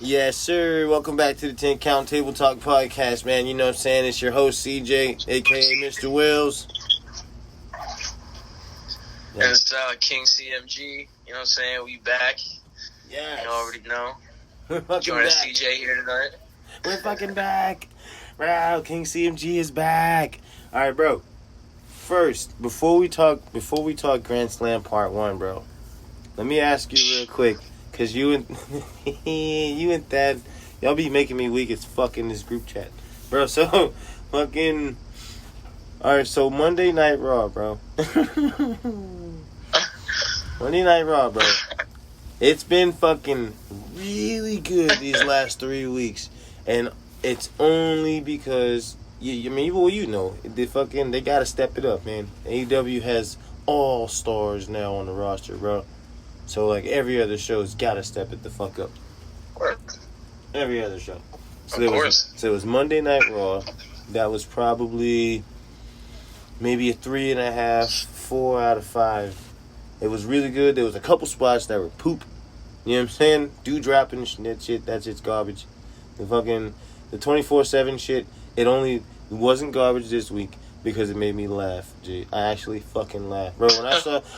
Yes, sir. Welcome back to the 10 Count Table Talk Podcast, man. You know what I'm saying? It's your host, CJ, a.k.a. Mr. Wills. And it's King CMG. You know what I'm saying? We back. Yes. You already know. We're fucking Joining back. CJ here tonight. We're fucking back. Wow, King CMG is back. All right, bro. First, before we talk Grand Slam Part 1, bro, let me ask you real quick, because you and Thad, y'all be making me weak as fuck in this group chat. Bro, so, fucking... Alright, so Monday Night Raw, bro. Monday Night Raw, bro. It's been fucking really good these last 3 weeks. And it's only because... they gotta step it up, man. AEW has all stars now on the roster, bro. So, like, every other show's gotta step it the fuck up. Every other show. So of course. So it was Monday Night Raw. That was probably maybe a 3.5, 4 out of 5. It was really good. There was a couple spots that were poop. You know what I'm saying? Dude dropping that shit. That shit's garbage. The 24/7 shit. It wasn't garbage this week because it made me laugh. Gee, I actually fucking laughed, bro.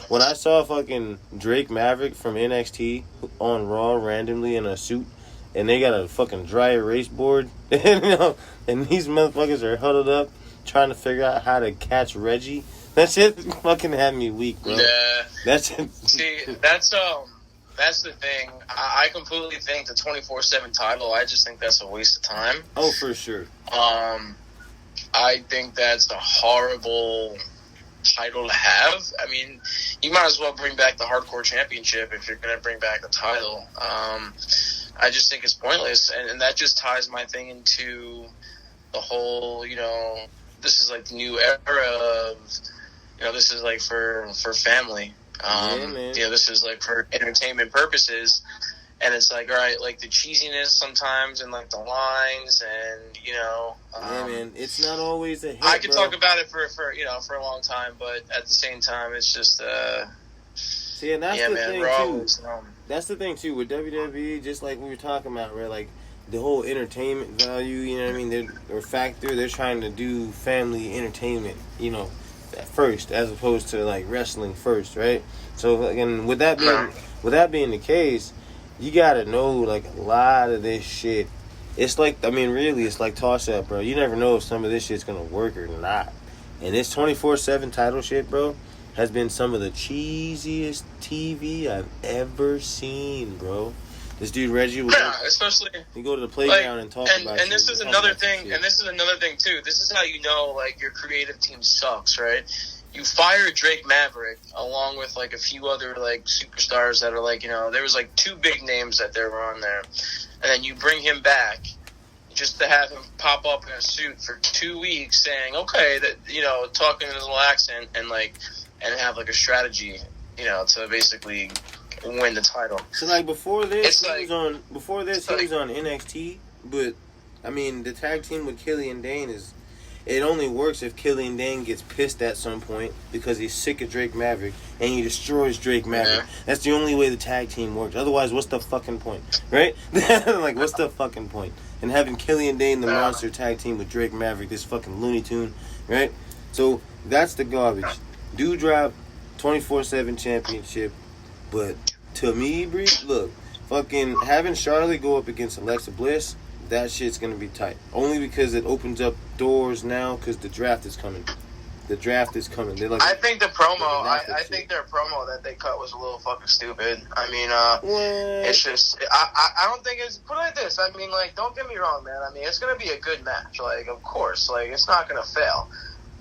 When I saw fucking Drake Maverick from NXT on Raw randomly in a suit, and they got a fucking dry erase board, and these motherfuckers are huddled up trying to figure out how to catch Reggie. That shit fucking had me weak, bro. Yeah. That's it. See, that's the thing. I completely think the 24/7 title. I just think that's a waste of time. Oh, for sure. I think that's a horrible title to have. I mean, you might as well bring back the Hardcore Championship if you're going to bring back the title. I just think it's pointless, and that just ties my thing into the whole, this is like the new era of, this is like for family. This is like for entertainment purposes. And it's like, all right, like the cheesiness sometimes and like the lines and, man, it's not always a hit, I could bro. talk about it for a long time, but at the same time, it's just, See, and that's the thing, too. That's the thing, too, with WWE, just like we were talking about, where, like, the whole entertainment value, you know what I mean, they're trying to do family entertainment, first, as opposed to, like, wrestling first, right? So, again, with that being the case, you gotta know, like, a lot of this shit. It's like, really, it's like toss-up, bro. You never know if some of this shit's gonna work or not. And this 24/7 title shit, bro, has been some of the cheesiest TV I've ever seen, bro. This dude Reggie would especially he go to the playground and talk about and this is another thing, and this is another thing too. This is how you know, like, your creative team sucks, right? You fire Drake Maverick along with like a few other like superstars that are like, there was like 2 big names that there were on there, and then you bring him back just to have him pop up in a suit for 2 weeks saying, okay, that talking in his little accent and have like a strategy, to basically win the title. So like before this, he was on NXT, but I mean the tag team with Killian Dane it only works if Killian Dane gets pissed at some point because he's sick of Drake Maverick and he destroys Drake Maverick. Yeah. That's the only way the tag team works. Otherwise, what's the fucking point, right? Like, what's the fucking point? And having Killian Dane the monster tag team with Drake Maverick, this fucking Looney Tune, right? So that's the garbage. Dude drop 24/7 championship, but to me, Bree, look, fucking having Charlotte go up against Alexa Bliss, that shit's gonna be tight. Only because it opens up doors now because the draft is coming. The draft is coming. They're like, I think the promo, I think their promo that they cut was a little fucking stupid. I mean, it's just, I don't think it's, put it like this, I mean, like, don't get me wrong, man. I mean, it's gonna be a good match, like, of course, like, it's not gonna fail.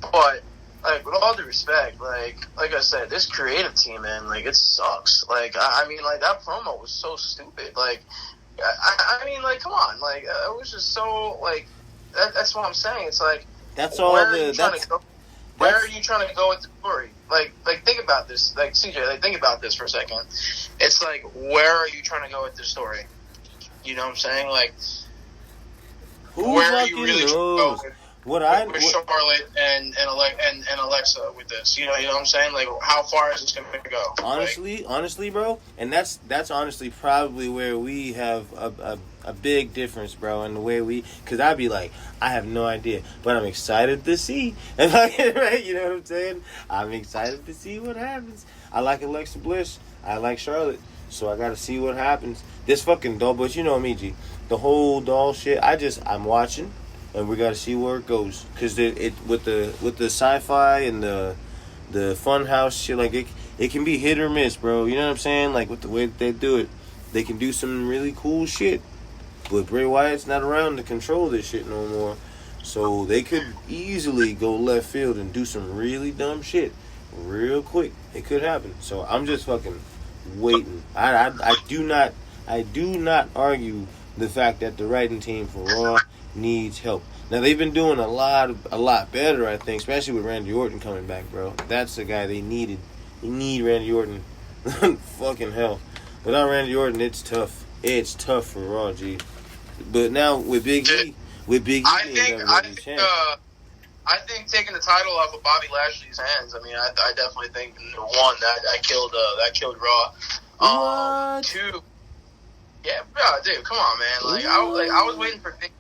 But, like, with all due respect, like I said, this creative team, man, like, it sucks. Like, I mean, like, that promo was so stupid. Like, I mean, like, come on. Like, it was just so, like, that's what I'm saying. It's like, that's all where are you trying to go with the story? Like, think about this. Like, CJ, like, think about this for a second. It's like, where are you trying to go with the story? You know what I'm saying? Like, where are you really trying to go with? with Charlotte and Alexa with this. You know what I'm saying? Like, how far is this going to go? Honestly, bro, and that's honestly probably where we have a big difference, bro, in the way because I'd be like, I have no idea, but I'm excited to see. Right? You know what I'm saying? I'm excited to see what happens. I like Alexa Bliss. I like Charlotte. So I got to see what happens. This fucking doll, but you know me, G. The whole doll shit, I'm watching, and we got to see where it goes. Because it with the sci-fi and the funhouse shit, like, it can be hit or miss, bro. You know what I'm saying? Like, with the way that they do it, they can do some really cool shit. But Bray Wyatt's not around to control this shit no more. So they could easily go left field and do some really dumb shit real quick. It could happen. So I'm just fucking waiting. I do not argue the fact that the writing team for Raw needs help. Now, they've been doing a lot better, I think, especially with Randy Orton coming back, bro. That's the guy they needed. You need Randy Orton. Fucking hell. Without Randy Orton, it's tough. It's tough for Raw, G. But now with Big E, I think taking the title off of Bobby Lashley's hands. I mean, I definitely think one that killed Raw. What? Two, yeah, dude, come on, man. Like I was waiting for Nick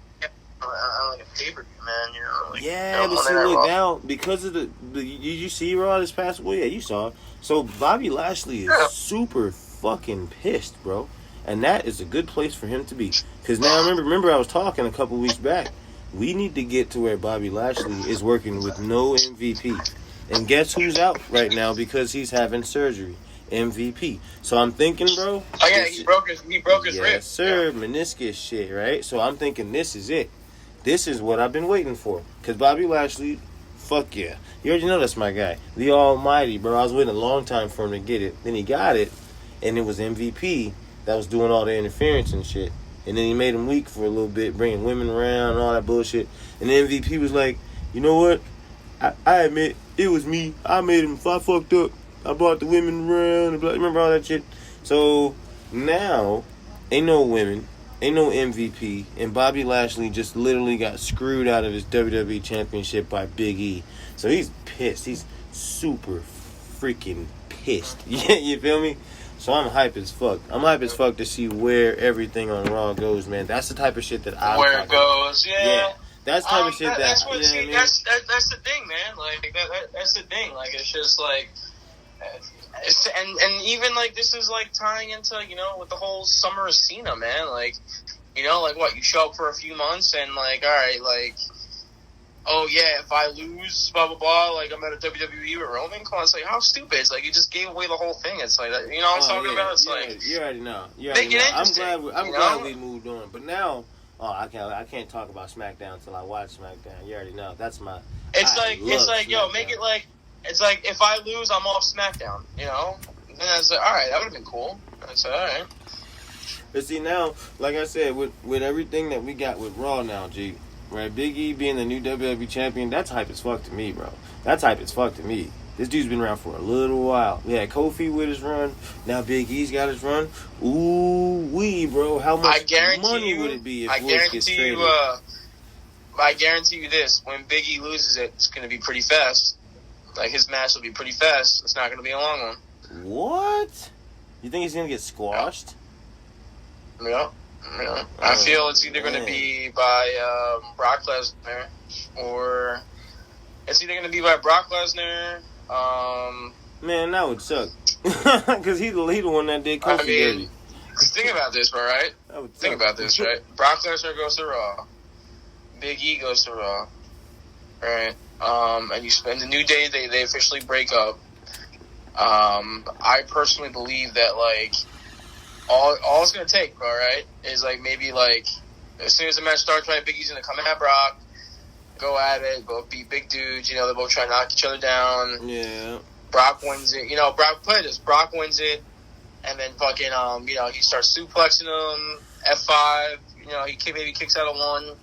on like a pay-per-view, man. You know, like, yeah, but see, look now because of did you see Raw this past week? Yeah, you saw. So Bobby Lashley is super fucking pissed, bro. And that is a good place for him to be. Because now, remember I was talking a couple weeks back. We need to get to where Bobby Lashley is working with no MVP. And guess who's out right now because he's having surgery? MVP. So I'm thinking, bro. Oh, yeah, he broke his rib. Yes, sir. Yeah. Meniscus shit, right? So I'm thinking this is it. This is what I've been waiting for. Because Bobby Lashley, fuck yeah. You already know that's my guy. The Almighty, bro. I was waiting a long time for him to get it. Then he got it. And it was MVP that was doing all the interference and shit. And then he made him weak for a little bit, bringing women around and all that bullshit. And the MVP was like, you know what? I admit, it was me. I made him. I fucked up. I brought the women around. And remember all that shit? So now, ain't no women, ain't no MVP. And Bobby Lashley just literally got screwed out of his WWE Championship by Big E. So he's pissed. He's super freaking pissed. Yeah, you feel me? So I'm hype as fuck. I'm hype as fuck to see where everything on Raw goes, man. That's the type of shit that I where it goes, yeah. That's the type of shit that's the thing, man. Like that's the thing. Like it's just like, and even like this is like tying into with the whole summer of Cena, man. Like like what you show up for a few months and like all right, like. Oh, yeah, if I lose, blah, blah, blah, like, I'm at a WWE with Roman. Come on, it's like, how stupid? It's like, you just gave away the whole thing. It's like, you know what I'm talking about? It's like... You already know. I'm glad we moved on. But now, I can't talk about SmackDown until I watch SmackDown. You already know. That's my... It's like, yo, make it like... It's like, if I lose, I'm off SmackDown, And I was like, all right, that would have been cool. I said, all right. But see, now, like I said, with everything that we got with Raw now, G... Right, Big E being the new WWE champion, that's hype as fuck to me, bro. That's hype as fuck to me. This dude's been around for a little while. We had Kofi with his run. Now Big E's got his run. Ooh, bro. How much money would it be if Woods gets traded? I guarantee you this. When Big E loses it, it's going to be pretty fast. Like, his match will be pretty fast. It's not going to be a long one. What? You think he's going to get squashed? Yeah. I feel it's either going to be by Brock Lesnar or it's either going to be by Brock Lesnar. Man, that would suck because he's the one that did Kofi dirty. Think about this, bro. Right? Think about this, right? Brock Lesnar goes to Raw. Big E goes to Raw. Right? And you spend the New Day. They officially break up. I personally believe that like. All it's gonna take, all right, is like maybe like as soon as the match starts, right, Big E's gonna come at Brock, go at it, both be big dudes, they both try to knock each other down. Yeah. Brock wins it, Brock wins it, and then fucking he starts suplexing him, F5, he maybe kicks out of one,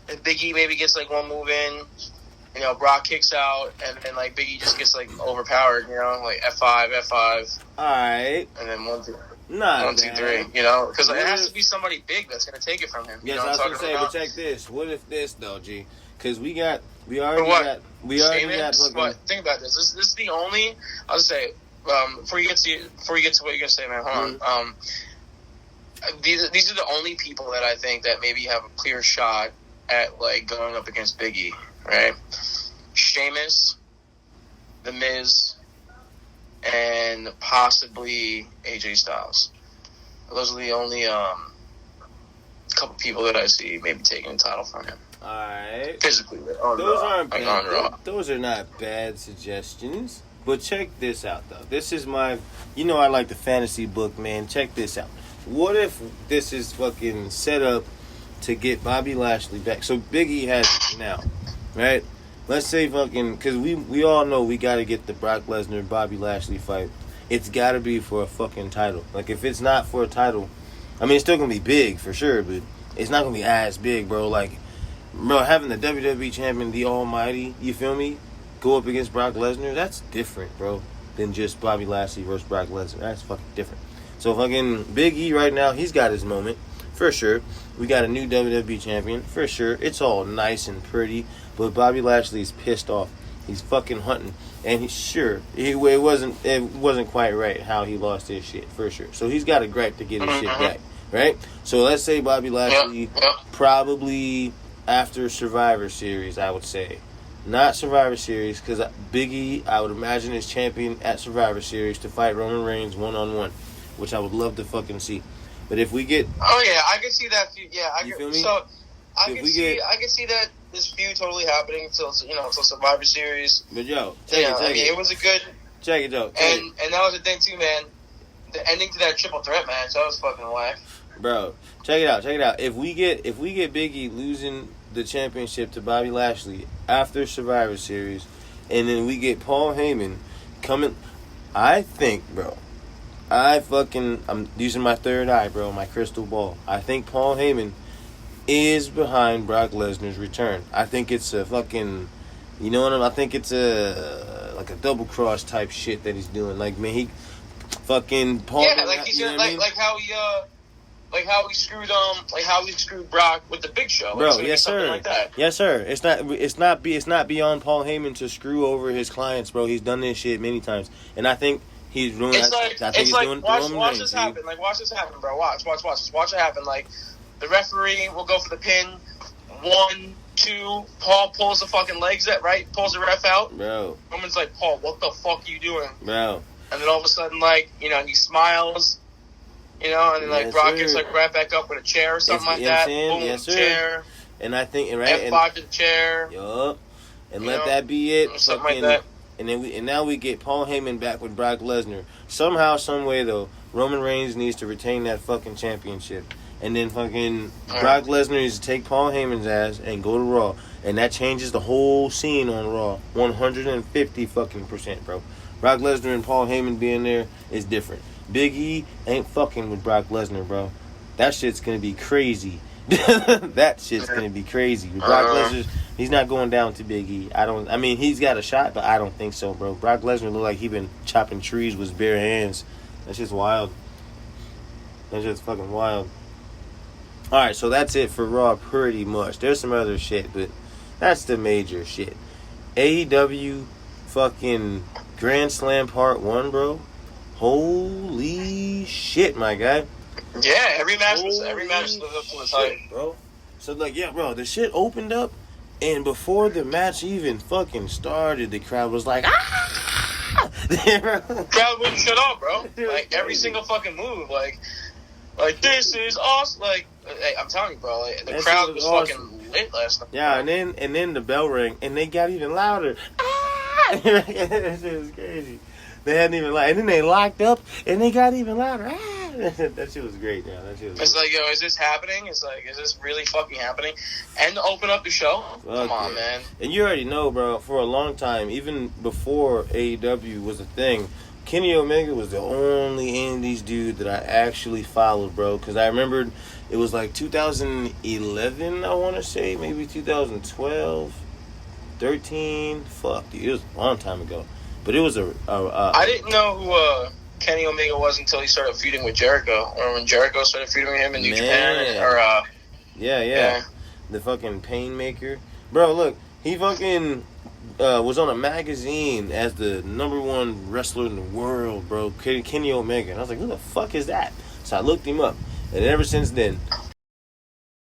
and Big E maybe gets like one move in, Brock kicks out, and then like Big E just gets like overpowered, like F5. All right. And then 1, 2. Nah, 1, 2, 3. You know, because it has to be somebody big that's gonna take it from him. Yes, you know I was gonna say, but check this. What if this though, G? Because we already got. But think about this. This is the only. I'll just say before you get to what you're gonna say, man. Hold on. These are the only people that I think that maybe have a clear shot at like going up against Big E, right? Sheamus, The Miz, and possibly AJ Styles. Those are the only couple people that I see maybe taking the title from him. All right. Physically, those are not bad suggestions. But check this out, though. This is my, I like the fantasy book, man. Check this out. What if this is fucking set up to get Bobby Lashley back? So Big E has it now, right? Let's say fucking, because we all know we got to get the Brock Lesnar Bobby Lashley fight. It's got to be for a fucking title. Like, if it's not for a title, I mean, it's still going to be big for sure, but it's not going to be as big, bro. Like, bro, having the WWE champion, the Almighty, you feel me, go up against Brock Lesnar, that's different, bro, than just Bobby Lashley versus Brock Lesnar. That's fucking different. So fucking Big E right now, he's got his moment, for sure. We got a new WWE champion, for sure. It's all nice and pretty, but Bobby Lashley's pissed off. He's fucking hunting. And it wasn't quite right how he lost his shit, for sure. So he's got a gripe to get his shit back, right? So let's say Bobby Lashley probably after Survivor Series, I would say. Not Survivor Series, because Big E, I would imagine, is champion at Survivor Series to fight Roman Reigns one-on-one, which I would love to fucking see. But if we get... Oh, yeah, I can see that. Yeah, you feel me? So, I can see that this feud totally happening until Survivor Series. But, yo, it was a good... Check it, yo. And that was the thing, too, man. The ending to that triple threat match, that was fucking whack. Bro, check it out. If we get Big E losing the championship to Bobby Lashley after Survivor Series, and then we get Paul Heyman coming, I think, bro, I'm using my third eye, bro, my crystal ball. I think Paul Heyman is behind Brock Lesnar's return. I think it's a fucking, I think it's like a double cross type shit that he's doing. Like, man, he fucking Paul. Yeah, like he's like how he screwed Brock with the Big Show, bro. Like, yes, sir. Like that. Yes, sir. It's not beyond Paul Heyman to screw over his clients, bro. He's done this shit many times, and I think he's doing. Watch this happen. Like, watch this happen, bro. Watch it happen. Like, the referee will go for the pin. 1, 2. Paul pulls the fucking legs out, right? Pulls the ref out. Bro. Roman's like, Paul, what the fuck are you doing? Bro. And then all of a sudden, like, he smiles. And then like Brock gets like right back up with a chair or something like that. Boom, yes, sir. Chair. And I think F5 to the chair. Yup. And let that be it. Something like that. And now we get Paul Heyman back with Brock Lesnar. Somehow, some way though, Roman Reigns needs to retain that fucking championship. And then fucking Brock Lesnar needs to take Paul Heyman's ass and go to Raw. And that changes the whole scene on Raw. 150 fucking %, bro. Brock Lesnar and Paul Heyman being there is different. Big E ain't fucking with Brock Lesnar, bro. That shit's gonna be crazy. That shit's gonna be crazy. Brock Lesnar, he's not going down to Big E. I mean, he's got a shot, but I don't think so, bro. Brock Lesnar look like he been chopping trees with his bare hands. That shit's wild. That shit's fucking wild. Alright, so that's it for Raw pretty much. There's some other shit, but that's the major shit. AEW fucking Grand Slam Part 1, bro. Holy shit, my guy. Yeah, every match lived up to the hype, bro. So, like, yeah, bro, the shit opened up, and before the match even fucking started, the crowd was like, ah! The crowd wouldn't shut up, bro. Like, every single fucking move, like this is awesome. Like, hey, I'm telling you, bro, like, the crowd was awesome. Fucking lit last night. Yeah, and then the bell rang, and they got even louder. Ah! That shit was crazy. They hadn't even and then they locked up, and they got even louder. Ah! That shit was great, man. It's like, yo, is this happening? It's like, is this really fucking happening? And to open up the show? Come on, man. And you already know, bro, for a long time, even before AEW was a thing, Kenny Omega was the only Indies dude that I actually followed, bro. Because I remembered it was like 2011, I want to say, maybe 2012, 13. Fuck, dude, it was a long time ago. But it was I didn't know Kenny Omega was until he started feuding with Jericho, or when Jericho started feuding with him in New Japan, yeah, the fucking Painmaker, bro. Look, he fucking was on a magazine as the #1 wrestler in the world, bro. Kenny Omega, and I was like, who the fuck is that? So I looked him up, and ever since then,